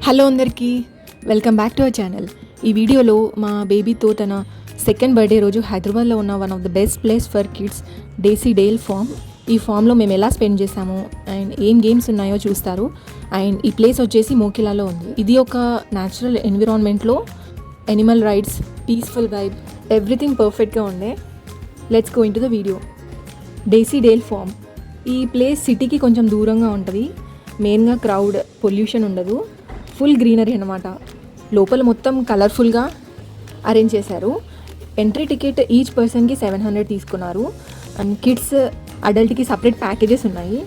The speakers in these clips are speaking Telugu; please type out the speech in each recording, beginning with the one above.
హలో అందరికీ, welcome back to our channel. ఈ వీడియోలో మా బేబీతో తన సెకండ్ బర్త్డే రోజు హైదరాబాద్లో ఉన్న one of the best place for kids Daisy Dale Farm. ఈ ఫామ్లో మేము ఎలా స్పెండ్ చేసాము అండ్ ఏం గేమ్స్ ఉన్నాయో చూస్తారు. అండ్ ఈ ప్లేస్ వచ్చేసి మోకిలాలో ఉంది. ఇది ఒక న్యాచురల్ ఎన్విరాన్మెంట్లో animal rides, peaceful vibe, everything పర్ఫెక్ట్గా ఉండే. Let's go into the video. Daisy Dale Farm ఈ ప్లేస్ సిటీకి కొంచెం దూరంగా ఉంటుంది. మెయిన్గా క్రౌడ్, పొల్యూషన్ ఉండదు, ఫుల్ గ్రీనరీ అనమాట. లోపల మొత్తం కలర్ఫుల్గా అరేంజ్ చేశారు. ఎంట్రీ టికెట్ ఈచ్ పర్సన్కి 700 తీసుకున్నారు. అండ్ కిడ్స్, అడల్ట్కి సపరేట్ ప్యాకేజెస్ ఉన్నాయి.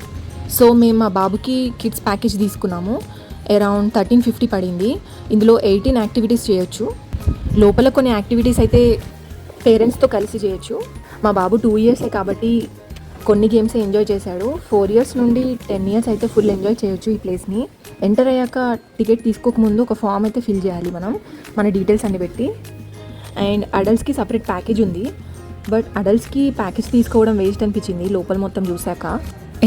సో మేము మా బాబుకి కిడ్స్ ప్యాకేజ్ తీసుకున్నాము. అరౌండ్ 1350 పడింది. ఇందులో 18 యాక్టివిటీస్ చేయొచ్చు. లోపల కొన్ని యాక్టివిటీస్ అయితే పేరెంట్స్తో కలిసి చేయొచ్చు. మా బాబు 2 ఇయర్సే కాబట్టి కొన్ని గేమ్స్ ఎంజాయ్ చేశాడు. 4 ఇయర్స్ నుండి 10 ఇయర్స్ అయితే ఫుల్ ఎంజాయ్ చేయొచ్చు ఈ ప్లేస్ని. ఎంటర్ అయ్యాక టికెట్ తీసుకోకముందు ఒక ఫామ్ అయితే ఫిల్ చేయాలి మనం, మన డీటెయిల్స్ అన్ని పెట్టి. అండ్ అడల్ట్స్కి సపరేట్ ప్యాకేజ్ ఉంది, బట్ అడల్ట్స్కి ప్యాకేజ్ తీసుకోవడం వేస్ట్ అనిపించింది లోపల మొత్తం చూశాక.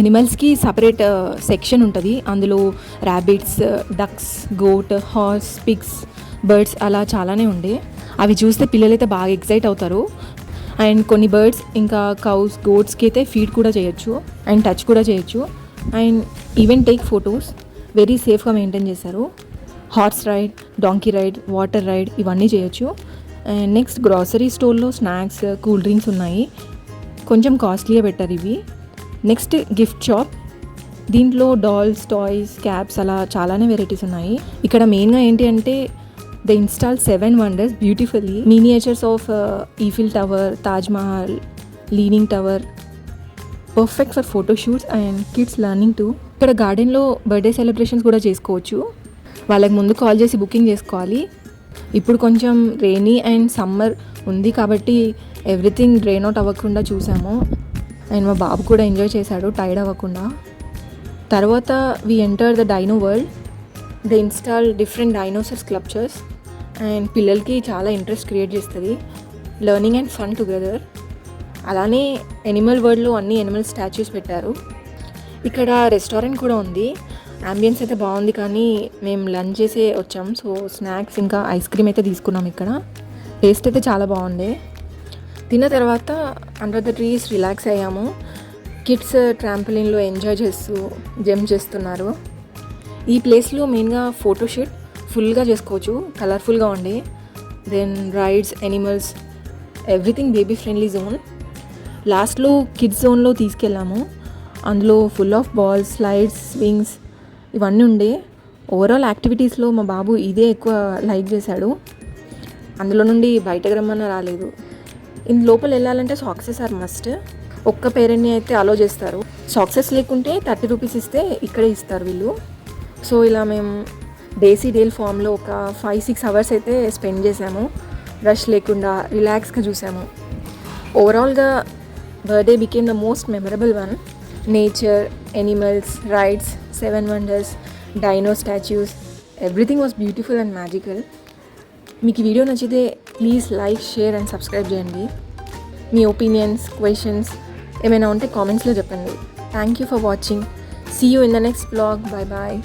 ఎనిమల్స్కి సపరేట్ సెక్షన్ ఉంటుంది. అందులో rabbits, ducks, goat, horse, pigs, birds అలా చాలానే ఉండే. అవి చూస్తే పిల్లలైతే బాగా ఎక్సైట్ అవుతారు. అండ్ కొన్ని బర్డ్స్ ఇంకా కౌస్, గోట్స్కి అయితే ఫీడ్ కూడా చేయొచ్చు అండ్ టచ్ కూడా చేయొచ్చు. And even take photos. Very సేఫ్గా మెయింటైన్ చేశారు. Horse ride, donkey ride, water ride ఇవన్నీ చేయొచ్చు. అండ్ నెక్స్ట్ గ్రాసరీ స్టోర్లో స్నాక్స్, కూల్ డ్రింక్స్ ఉన్నాయి. కొంచెం కాస్ట్లీగా పెట్టారు ఇవి. Next gift shop. దీంట్లో డాల్స్, టాయ్స్, క్యాప్స్ అలా చాలానే వెరైటీస్ ఉన్నాయి. ఇక్కడ మెయిన్గా ఏంటి అంటే they installed 7 wonders beautifully. Miniatures of Eiffel Tower, Taj Mahal, Leaning Tower. Perfect for photo shoots and kids learning too. ఇక్కడ గార్డెన్లో బర్త్డే సెలబ్రేషన్స్ కూడా చేసుకోవచ్చు. వాళ్ళకి ముందు కాల్ చేసి బుకింగ్ చేసుకోవాలి. ఇప్పుడు కొంచెం రెయినీ అండ్ సమ్మర్ ఉంది కాబట్టి ఎవ్రీథింగ్ డ్రైన్ అవుట్ అవ్వకుండా చూసాము. అండ్ మా బాబు కూడా ఎంజాయ్ చేశాడు టైర్డ్ అవ్వకుండా. తర్వాత we enter the dino world. They install different dinosaur sculptures. And పిల్లలకి చాలా ఇంట్రెస్ట్ క్రియేట్ చేస్తుంది. Learning and fun together. అలానే ఎనిమల్ వరల్డ్లో అన్ని ఎనిమల్ స్టాచ్యూస్ పెట్టారు. ఇక్కడ రెస్టారెంట్ కూడా ఉంది. అంబియన్స్ అయితే బాగుంది, కానీ మేము లంచ్ చేసే వచ్చాం. సో స్నాక్స్ ఇంకా ఐస్ క్రీమ్ అయితే తీసుకున్నాం. ఇక్కడ టేస్ట్ అయితే చాలా బాగుంది. తిన్న తర్వాత అండర్ ద ట్రీస్ రిలాక్స్ అయ్యాము. కిడ్స్ ట్రాంపోలిన్లో ఎంజాయ్ చేస్తూ జంప్ చేస్తున్నారు. ఈ ప్లేస్లో మెయిన్గా ఫోటోషూట్ ఫుల్గా చేసుకోవచ్చు, కలర్ఫుల్గా ఉండే. Then rides, animals, everything baby friendly zone. లాస్ట్లో కిడ్స్ జోన్లో తీసుకెళ్ళాము. అందులో full of balls, slides, swings ఇవన్నీ ఉండే. ఓవరాల్ యాక్టివిటీస్లో మా బాబు ఇదే ఎక్కువ లైక్ చేశాడు. అందులో నుండి బయటకు రమ్మన్నా రాలేదు. ఇందు లోపల వెళ్ళాలంటే సాక్సెస్ ఆర్ మస్ట్. ఒక్క పేరెంట్ని అయితే అలో చేస్తారు. సాక్సెస్ లేకుంటే 30 రూపీస్ ఇస్తే ఇక్కడే ఇస్తారు వీళ్ళు. సో ఇలా మేము డేసీ డేల్ ఫామ్లో ఒక 5-6 అవర్స్ అయితే స్పెండ్ చేసాము. రష్ లేకుండా రిలాక్స్గా చూసాము. ఓవరాల్గా birthday became the most memorable one. Nature, animals, rides, 7 wonders, dino statues, everything was beautiful and magical. మీకు ఈ వీడియో నచ్చితే please like, share and subscribe చేయండి. మీ ఒపీనియన్స్, క్వశ్చన్స్ ఏమైనా ఉంటే కామెంట్స్లో చెప్పండి. Thank you for watching. See you in the next vlog. Bye bye.